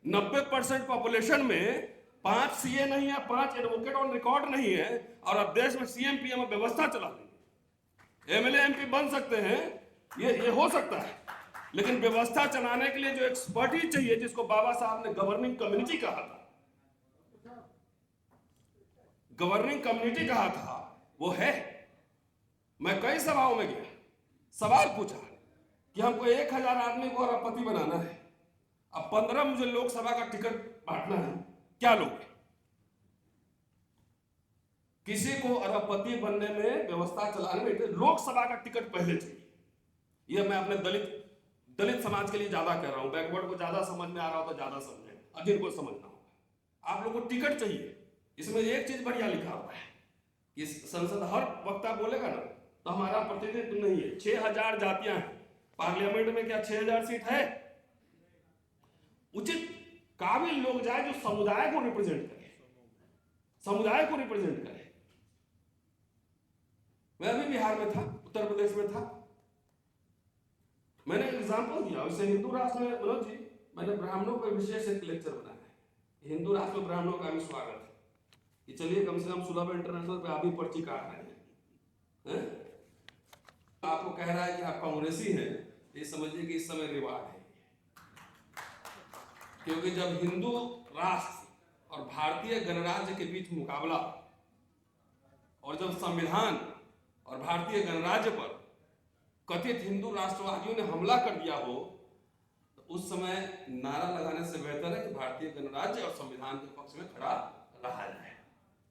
90% population में 5 CA नहीं है, 5 एडवोकेट ऑन रिकॉर्ड नहीं है, और अब देश में सीएम पीएम व्यवस्था चला देंगे। एमएलए एमपी बन सकते हैं, ये हो सकता है, लेकिन व्यवस्था चलाने के लिए जो एक्सपर्टीज चाहिए, जिसको बाबा साहब ने गवर्निंग कम्युनिटी कहा था, वो है। मैं कई सभाओं में गया, सवाल पूछा कि हमको 1000 आदमी को अरबपति बनाना है, अब 15 मुझे लोकसभा का टिकट बांटना है, क्या लोगे? किसी को अरबपति बनने में, व्यवस्था चलाने में लोकसभा का टिकट पहले चाहिए। यह मैं अपने दलित समाज के लिए ज्यादा कह रहा हूं, बैकवर्ड को ज्यादा समझ में आ रहा हो तो ज्यादा समझे, अधीर को समझना होगा। आप लोगों को टिकट चाहिए। इसमें एक चीज बढ़िया लिखा हुआ है कि संसद, हर वक्ता बोलेगा ना तो हमारा प्रतिनिधित्व नहीं है। 6000 जातियां हैं पार्लियामेंट में, क्या 6000 सीट है? उचित काबिल लोग जाए जो समुदाय को रिप्रेजेंट करे, मैं अभी बिहार में था, उत्तर प्रदेश में था, मैंने एग्जाम्पल दिया। वैसे हिंदू राष्ट्र में, मनोज जी, मैंने ब्राह्मणों पर विशेष एक लेक्चर बनाया है। हिंदू राष्ट्र में ब्राह्मणों का भी स्वागत है कि चलिए कम से कम सुलभ इंटरनेशनल पे आप भी पर्ची काट रहे हैं। आपको कह रहा है कि आप कांग्रेसी हैं, ये समझिए कि इस समय रिवाज है। क्योंकि जब हिंदू राष्ट्र और भारतीय गणराज्य के बीच मुकाबला, और जब संविधान और भारतीय गणराज्य पर कथित हिंदू राष्ट्रवादियों ने हमला कर दिया हो, तो उस समय नारा लगाने से बेहतर है कि भारतीय गणराज्य और संविधान के पक्ष में खड़ा रहा जाए।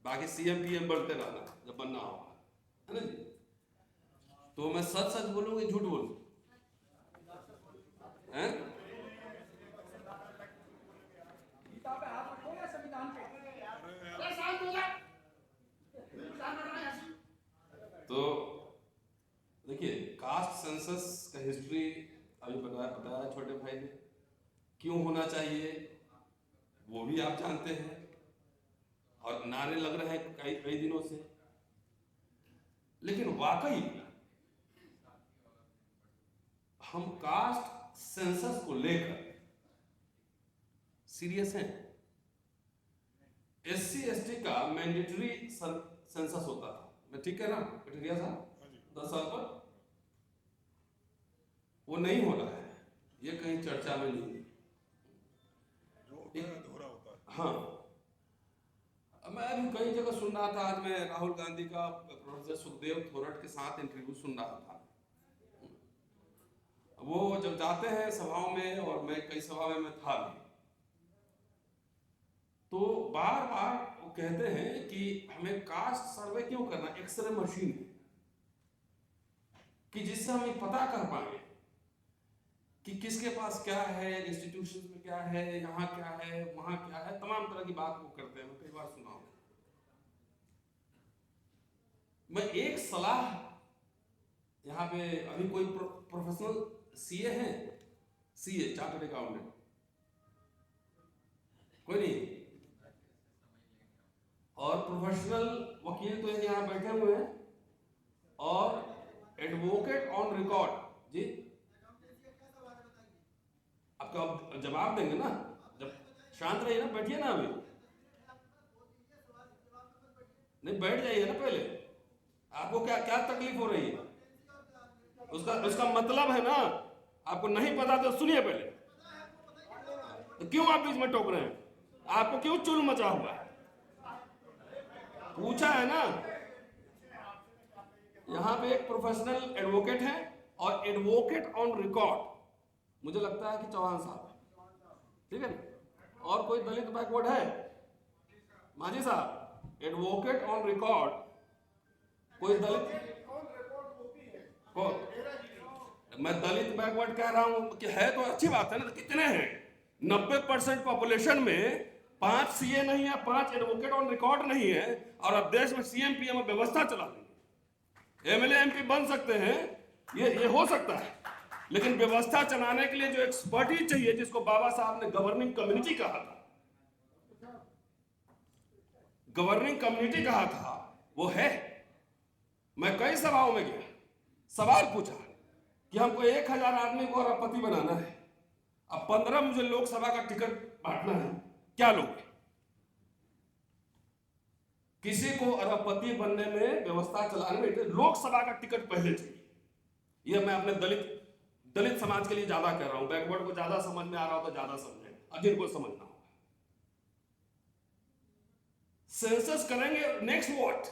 बाकी सीएम पीएम बढ़ते रहना जब बनना होगा, है ना जी? तो मैं सच सच बोलूं कि झूठ बोलूं? तो देखिए, कास्ट सेंसस का हिस्ट्री अभी बताया छोटे भाई ने, क्यों होना चाहिए वो भी आप जानते हैं, और नारे लग रहे हैं कई दिनों से। लेकिन वाकई हम कास्ट सेंसस को लेकर सीरियस हैं? एससी एसटी का मैंडेटरी सेंसस होता था, मैं ठीक कह रहा हूं कटरिया साहब? 10 साल पर वो नहीं हो रहा है, ये कहीं चर्चा में नहीं है, दोहरा होता है। हाँ, मैं अभी कई जगह सुन रहा था, आज मैं राहुल गांधी का प्रोफेसर सुखदेव थोरट के साथ इंटरव्यू सुन रहा था। वो जब जाते हैं सभाओं में, और मैं कई सभा में मैं था भी, तो बार बार वो कहते हैं कि हमें कास्ट सर्वे क्यों करना, एक्सरे मशीन है कि जिससे हम पता कर पाए कि किसके पास क्या है, इंस्टीट्यूशन में क्या है, यहाँ क्या है, वहां क्या है, तमाम तरह की बात वो करते हैं। मैं कई बार सुना हूं। मैं एक सलाह यहाँ पे, अभी कोई प्रोफेशनल सीए हैं, सीए चार्टर्ड अकाउंटेंट कोई नहीं, और प्रोफेशनल वकील तो यहाँ बैठे हुए हैं, और एडवोकेट ऑन रिकॉर्ड जी, आपका जवाब देंगे ना, जब शांत रहिए ना, बैठिए ना, अभी नहीं, बैठ जाइए ना पहले। आपको क्या क्या तकलीफ हो रही है, उसका मतलब है ना, आपको नहीं पता तो सुनिए पहले। तो क्यों आप बीच में टोक रहे हैं? आपको क्यों चुल मचा हुआ है? पूछा है ना। यहां पे एक प्रोफेशनल एडवोकेट है, और एडवोकेट ऑन रिकॉर्ड मुझे लगता है कि चौहान साहब है, ठीक है ना? और कोई दलित बैकवर्ड है? मांझी साहब, एडवोकेट ऑन रिकॉर्ड कोई दलित? मैं दलित बैकवर्ड कह रहा हूं कि है तो अच्छी बात है ना। तो कितने हैं? 90% पॉपुलेशन में 5 सीए नहीं है, 5 एडवोकेट ऑन रिकॉर्ड नहीं है, और अब देश में सीएम पीएम व्यवस्था चला देंगे। एमएलए एमपी बन सकते हैं, ये हो सकता है, लेकिन व्यवस्था चलाने के लिए जो एक्सपर्टीज चाहिए, जिसको बाबा साहब ने गवर्निंग कम्युनिटी कहा था, वो है। मैं कई सभाओं में गया, सवाल पूछा कि हमको 1000 आदमी को अरबपति बनाना है, अब 15 मुझे लोकसभा का टिकट बांटना है, क्या लोगे? किसी को अरबपति बनने में, व्यवस्था चलाने में लोकसभा का टिकट पहले चाहिए। यह मैं अपने दलित समाज के लिए ज्यादा कह रहा हूं, बैकवर्ड को ज्यादा समझ में आ रहा हो तो ज्यादा समझे, अधीर को समझना होगा। सेंसस करेंगे, नेक्स्ट व्हाट?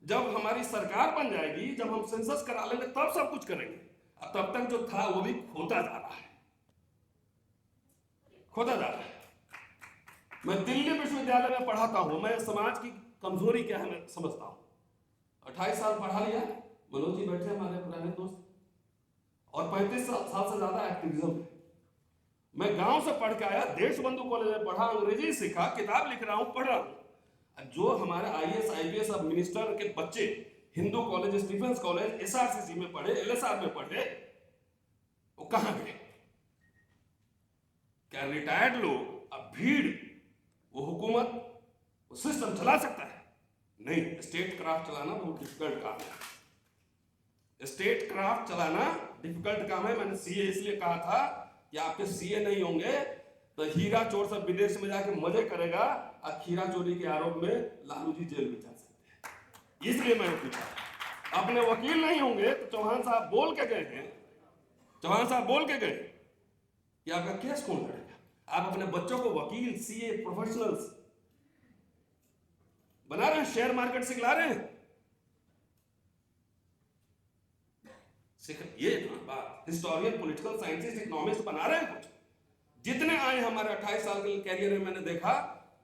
जब हमारी सरकार बन जाएगी, जब हम सेंसस करा लेंगे तब सब कुछ करेंगे। अब तब तक जो था वो भी खोता जा रहा है, खोता जा रहा है। मैं दिल्ली विश्वविद्यालय में पढ़ाता हूं, मैं समाज की कमजोरी क्या है मैं समझता हूं। 28 साल पढ़ा लिया, मनोज जी बैठे हमारे पुराने दोस्त, और 35 साल से ज्यादा एक्टिविज्म है। मैं गांव से पढ़ के आया, देशबंधु कॉलेज में पढ़ा, अंग्रेजी सीखा, किताब लिख रहा हूं, पढ़ रहा हूं। जो हमारे IAS IPS अब मिनिस्टर के बच्चे Hindu college, Stephen's college, SRCC में पढ़े, LSR में पढ़े, वो कहां गए? क्या रिटायर्ड लोग अब भीड़, वो हुकूमत, वो सिस्टम चला सकता है? नहीं। स्टेट क्राफ्ट चलाना बहुत डिफिकल्ट काम है। स्टेट क्राफ्ट चलाना डिफिकल्ट काम है। मैंने CA इसलिए कहा था कि आपके CA नहीं होंगे तो हीरा चोर सब विदेश में जाके मजे करेगा, और खीरा चोरी के आरोप में लालू जी जेल में जा सकते हैं, इसलिए मैंने पूछा। अपने वकील नहीं होंगे तो चौहान साहब बोल के गए हैं, चौहान साहब बोल के गए कि आपका केस कौन लड़ेगा? आप अपने बच्चों को वकील, CA प्रोफेशनल्स बना रहे हैं, शेयर मार्केट सिखला रहे हैं। ये बात हिस्टोरियन, पॉलिटिकल साइंटिस्ट, इकोनॉमिस्ट बना रहे हैं कुछ। जितने आए हमारे 28 साल के कैरियर में, मैंने देखा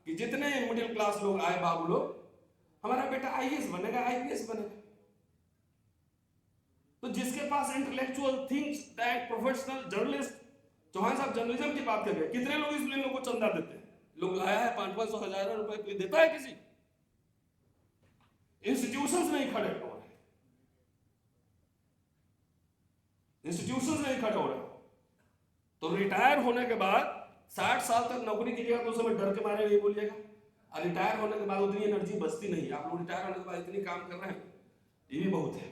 कि जितने मिडिल क्लास लोग आए, बाबू लोग, हमारा बेटा IAS बनेगा, IPS बनेगा। तो जिसके पास intellectual things, that professional journalist, Chauhan साहब जर्नलिज्म की बात कर रहे हैं, कितने लोग इस लोगों को चंदा देते हैं? लोग लाया है 500-500 हज़ार रुपए, कोई देता है किसी? इंस्टीट्यूशंस नहीं खड़े हो रहे, इंस्टीट्यूशंस नहीं खड़े हो रहे। तो रिटायर होने के बाद 60 साल तक नौकरी कीजिएगा तो उस समय डर के मारे नहीं बोलिएगा, और रिटायर होने के बाद उतनी एनर्जी बचती नहीं। आप लोग रिटायर होने के बाद इतनी काम कर रहे हैं, ये भी बहुत है।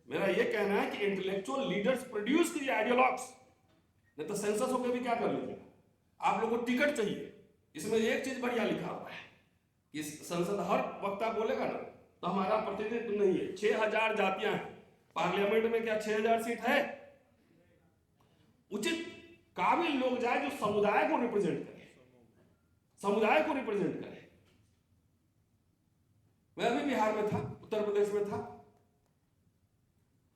मेरा ये कहना है कि इंटेलेक्चुअल लीडर्स प्रोड्यूस कीजिए, आइडियोलॉग्स, नहीं तो सेंसस होकर भी क्या कर लीजिएगा। आप लोगों को टिकट चाहिए, इसमें एक चीज बढ़िया लिखा हुआ है कि संसद हर वक्ता बोलेगा ना तो हमारा प्रतिनिधित्व नहीं है। 6000 जातियां हैं पार्लियामेंट में, क्या 6000 सीट है? उचित काबिल लोग जाए जो समुदाय को रिप्रेजेंट करे, समुदाय को रिप्रेजेंट करे। मैं अभी बिहार में था, उत्तर प्रदेश में था,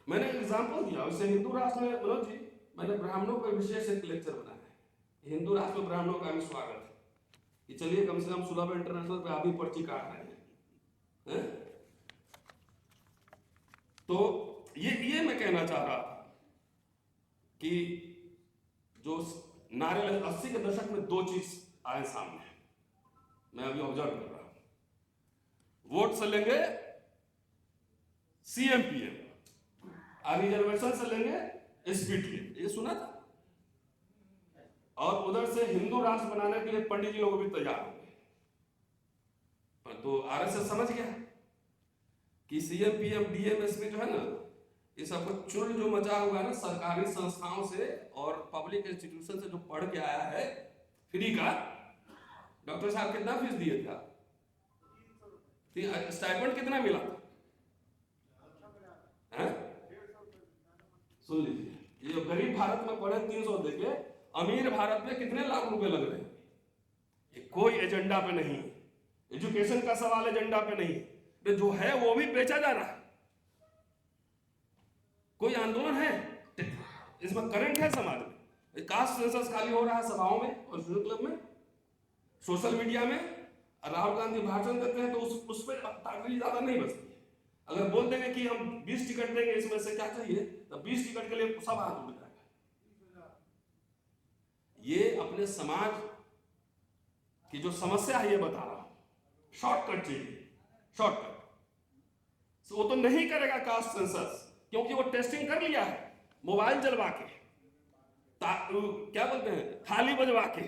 मैंने एग्जाम्पल दिया उससे। हिंदू राष्ट्र में, मनोज जी, मैंने ब्राह्मणों का विशेष एक लेक्चर बनाया है, हिंदू राष्ट्र में ब्राह्मणों का भी स्वागत है, कि चलिए कम से कम सुलभ इंटरनेशनल पे आप भी पर्ची काट रहे हैं। तो ये मैं कहना चाह रहा था कि जो नारे 80 के दशक में 2 चीज आए सामने, मैं अभी ऑब्जर्व कर रहा हूं। वोट से लेंगे CM PM, और रिजर्वेशन से लेंगे SPTM, ये सुना था। और उधर से हिंदू राष्ट्र बनाने के लिए पंडित जी लोग भी तैयार हो गए। पर तो RSS समझ गया कि CM PM DM SP जो है ना, ये सबको चुल जो मचा हुआ है ना सरकारी संस्थाओं से और पब्लिक इंस्टीट्यूशन से जो पढ़ के आया है फ्री का। डॉक्टर साहब कितना फीस दिए थे? स्टाइपेंड कितना मिला था? सुन लीजिए, ये जो गरीब भारत में पढ़े 300 देके, अमीर भारत में कितने लाख रुपए लग रहे हैं। ये कोई एजेंडा पे नहीं, एजुकेशन का सवाल एजेंडा पे नहीं, जो है वो भी बेचा जा रहा है। कोई आंदोलन है इसमें, करंट है समाज में, कास्ट सेंसस खाली हो रहा है सभाओं में और स्टूडेंट क्लब में, सोशल मीडिया में। राहुल गांधी भाषण देते हैं तो उस पर ताकत ज्यादा नहीं बचती है। अगर बोल देंगे कि हम 20 टिकट देंगे, इसमें से क्या चाहिए, तो 20 टिकट के लिए सब हाथ उठ जाएगा। ये अपने समाज की जो समस्या है ये बता रहा हूं। शॉर्टकट चाहिए, शॉर्टकट। वो तो नहीं करेगा कास्ट सेंसस, क्योंकि वो टेस्टिंग कर लिया है मोबाइल जलवा के, क्या बोलते हैं, थाली बजवा के।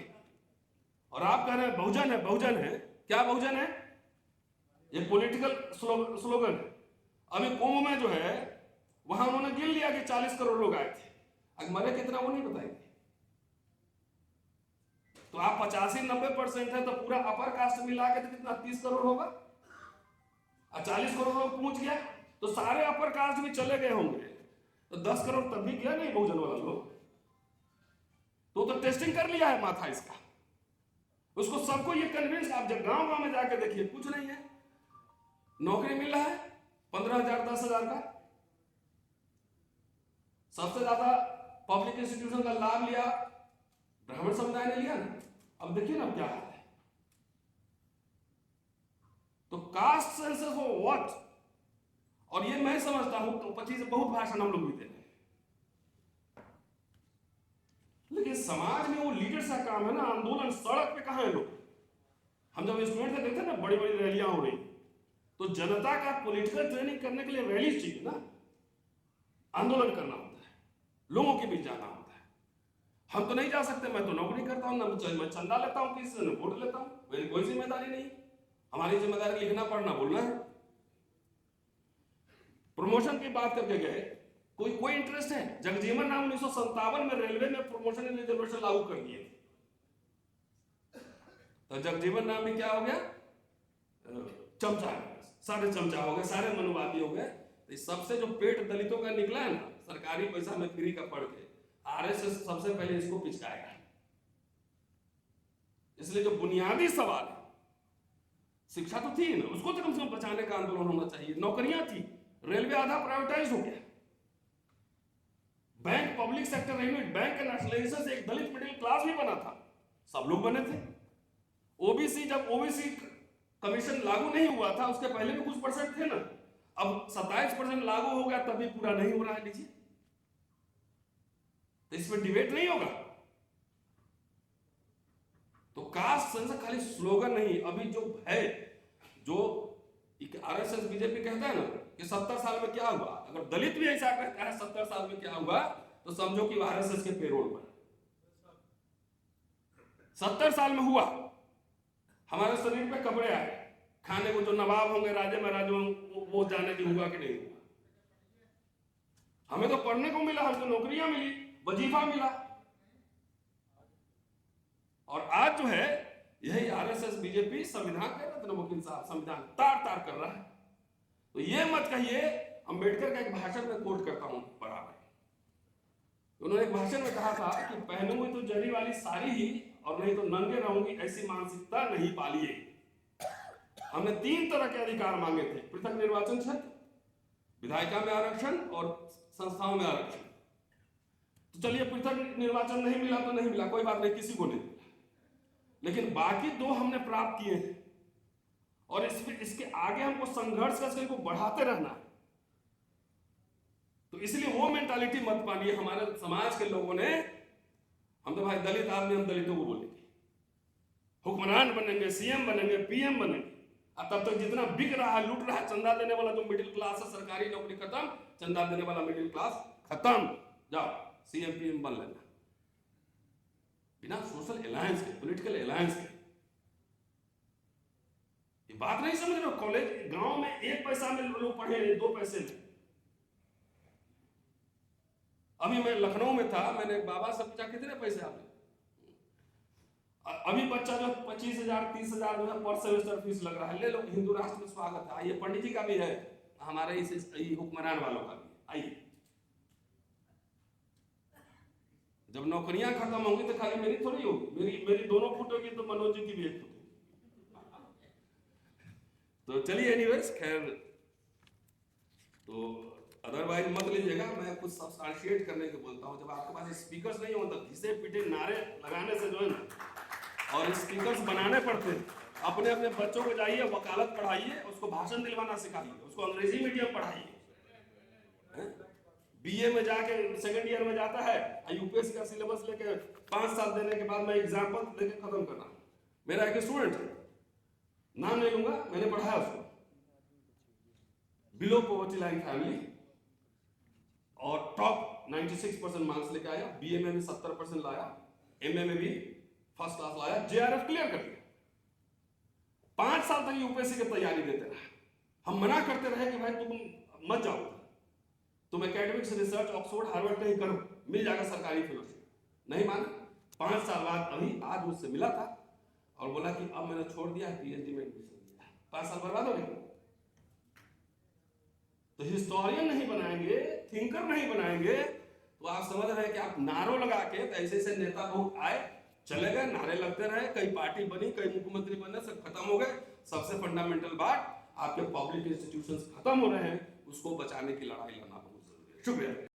और आप कह रहे हैं बहुजन है, बहुजन है, क्या बहुजन है? ये पॉलिटिकल स्लोगन है। अभी कुंभ में जो है वहां उन्होंने गिन लिया कि 40 करोड़ लोग आए थे, अगर मरे कितना वो नहीं बताएंगे। तो आप 85-90% है तो पूरा अपर कास्ट मिला के तो कितना 30 करोड़ होगा, और 40 करोड़ लोग पहुंच गया तो सारे अपर कास्ट भी चले गए होंगे, तो 10 करोड़ तब भी गया नहीं बहुजन वाला लोग। तो टेस्टिंग कर लिया है माथा इसका, उसको सबको ये कन्विंस। आप जब गांव गांव में जाके देखिए कुछ नहीं है, नौकरी मिल रहा है 15,000 10,000 का। सबसे ज्यादा पब्लिक इंस्टीट्यूशन का लाभ लिया ब्राह्मण समुदाय ने लिया ना। अब देखिए ना क्या हाल है। तो कास्ट सेंसस फॉर व्हाट? और ये मैं समझता हूं तो 25 बहुत भाषण हम लोग भी दे रहे हैं, लेकिन समाज में वो लीडर्स का काम है ना, आंदोलन। सड़क पे कहां है लोग? हम जब स्टूडेंट थे देखते ना बड़ी बड़ी रैलियां हो रही, तो जनता का पॉलिटिकल ट्रेनिंग करने के लिए रैली चाहिए ना, आंदोलन करना होता है, लोगों के बीच जाना होता है। हम तो नहीं जा सकते, मैं तो नौकरी करता हूं ना, मैं चंदा लेता हूं, किसी से वोट लेता हूं, मेरी कोई जिम्मेदारी नहीं। हमारी जिम्मेदारी लिखना पढ़ना बोलना है। प्रमोशन की बात करके गए, कोई इंटरेस्ट है? जगजीवन राम 1957 में रेलवे में प्रमोशन एंड रिजर्वेशन लागू कर दिए थे, तो जगजीवन राम भी क्या हो गया? चमचा, सारे चमचा हो गए, सारे मनुवादी हो गए। तो सबसे जो पेट दलितों का निकला है ना, सरकारी पैसा में फ्री का पढ़ के, आरएसएस सबसे पहले इसको पिचकाएगा। इसलिए जो बुनियादी सवाल है, शिक्षा तो थी ना, उसको तो कम से कम बचाने का आंदोलन होना चाहिए। नौकरियां थी, रेलवे आधा प्राइवेटाइज हो गया, bank public sector railway bank के नेशनलाइजेशन से एक दलित मिडिल क्लास भी बना था, सब लोग बने थे। ओबीसी, जब ओबीसी कमीशन लागू नहीं हुआ था उसके पहले भी कुछ परसेंट थे ना, अब 27% लागू हो गया तब भी पूरा नहीं हो रहा है। लीजिए, तो इसमें डिबेट नहीं होगा। तो कास्ट सेंसस खाली स्लोगन नहीं, अभी जो है, जो आरएसएस बीजेपी कहता है ना कि 70 साल में क्या हुआ, अगर दलित भी ऐसा कहता है 70 साल में क्या हुआ, तो समझो कि आरएसएस के पेरोल पर 70 साल में हुआ। हमारे शरीर पे कपड़े आए, खाने को जो नवाब होंगे, राजे महाराजे होंगे, वो जाने की हुआ कि नहीं हुआ। हमें तो पढ़ने को मिला, हमको नौकरियां मिली, वजीफा मिला। और आज जो है यही आरएसएस बीजेपी संविधान कह रहे थे वकील साहब, संविधान तार तार कर रहा है। तो ये मत कहिए, अंबेडकर का एक भाषण में कोट करता हूं बराबर, उन्होंने एक भाषण में कहा था कि पहनूंगी तो जरी वाली साड़ी ही और नहीं तो नंगे रहूंगी, ऐसी मानसिकता नहीं पालिए। हमने 3 तरह के अधिकार मांगे थे, पृथक निर्वाचन क्षेत्र, विधायिका में आरक्षण और संस्थाओं में आरक्षण। तो चलिए पृथक निर्वाचन नहीं मिला तो नहीं मिला, कोई बात नहीं, किसी को नहीं, लेकिन बाकी 2 हमने प्राप्त किए हैं और इसके आगे हमको संघर्ष करके इनको बढ़ाते रहना है। तो इसलिए वो मेंटालिटी मत पालिए हमारे समाज के लोगों ने। हम तो भाई दलित आदमी, हम दलितों को बोलेंगे, हुक्मरान बनेंगे, सीएम बनेंगे, पीएम बनेंगे। अब तब तक जितना बिक रहा है, लूट रहा है, चंदा देने वाला जो मिडिल क्लास है, सरकारी नौकरी खत्म, चंदा देने वाला मिडिल क्लास खत्म, जाओ सीएम पीएम बन लेना, बिना सोशल अलायंस के, पॉलिटिकल अलायंस के। ये बात नहीं समझ रहे हो? कॉलेज गांव में 1 पैसा में लोग पढ़े, 2 पैसे में। अभी मैं लखनऊ में था, मैंने एक बाबा से पूछा कितने पैसे आपने? अभी बच्चा जो 25,000 30,000 पर सेमेस्टर फीस लग रहा है, ले लो, हिंदू राष्ट्र में स्वागत है, आइए। पंडित जी का भी है, हमारे इस हुक्मरान वालों का भी, आइए। जब नौकरियां खत्म होंगी तो खाली मेरी थोड़ी होगी, मेरी 2 फुट होगी तो मनोज जी की भी 1 फुट। तो चलिए, एनीवेज, खैर, तो अदरवाइज मत लीजिएगा, मैं कुछ सब्सटेंशिएट करने के बोलता हूँ। जब आपके पास स्पीकर्स नहीं हो तो घिसे पीटे नारे लगाने से जो है ना, और स्पीकर्स बनाने पड़ते हैं। अपने अपने बच्चों को जाइए, वकालत पढ़ाइए, उसको भाषण दिलवाना सिखाइए, उसको अंग्रेजी मीडियम पढ़ाइए। बीए में जाके सेकंड ईयर में जाता है, यूपीएससी का सिलेबस लेके 5 साल देने के बाद मैं एग्जाम्पल लेके खत्म कर रहा हूँ। मेरा एक स्टूडेंट है, नाम नहीं लूंगा, मैंने पढ़ाया उसको, बिलो पॉवर्टी लाइन फैमिली, और टॉप 96% मार्क्स लेके आया। बीए में भी 70% लाया, एमए में भी फर्स्ट क्लास लाया, जेआरएफ क्लियर कर दिया। 5 साल तक यूपीएससी की तैयारी देते रहे। हम मना करते रहे कि भाई तुम मत जाओ, तुम एकेडमिक्स रिसर्च ऑक्सफोर्ड हार्वर्ड कहीं करो, मिल जाएगा सरकारी फेलोशिप। नहीं माना, 5 साल बाद अभी आज मुझसे मिला था और बोला कि अब मैंने छोड़ दिया, पीएचडी में एडमिशन लिया। 5 साल बर्बाद हो गए। तो हिस्टोरियन नहीं बनाएंगे, थिंकर नहीं बनाएंगे, तो आप समझ रहे हैं कि आप नारों लगा के, तो ऐसे ऐसे नेता बहुत आए चले गए, नारे लगते रहे, कई पार्टी बनी, कई मुख्यमंत्री बने, सब खत्म हो गए। सबसे फंडामेंटल बात, आपके पब्लिक इंस्टीट्यूशंस खत्म हो रहे हैं, उसको बचाने की लड़ाई लड़ना बहुत जरूरी है। शुक्रिया।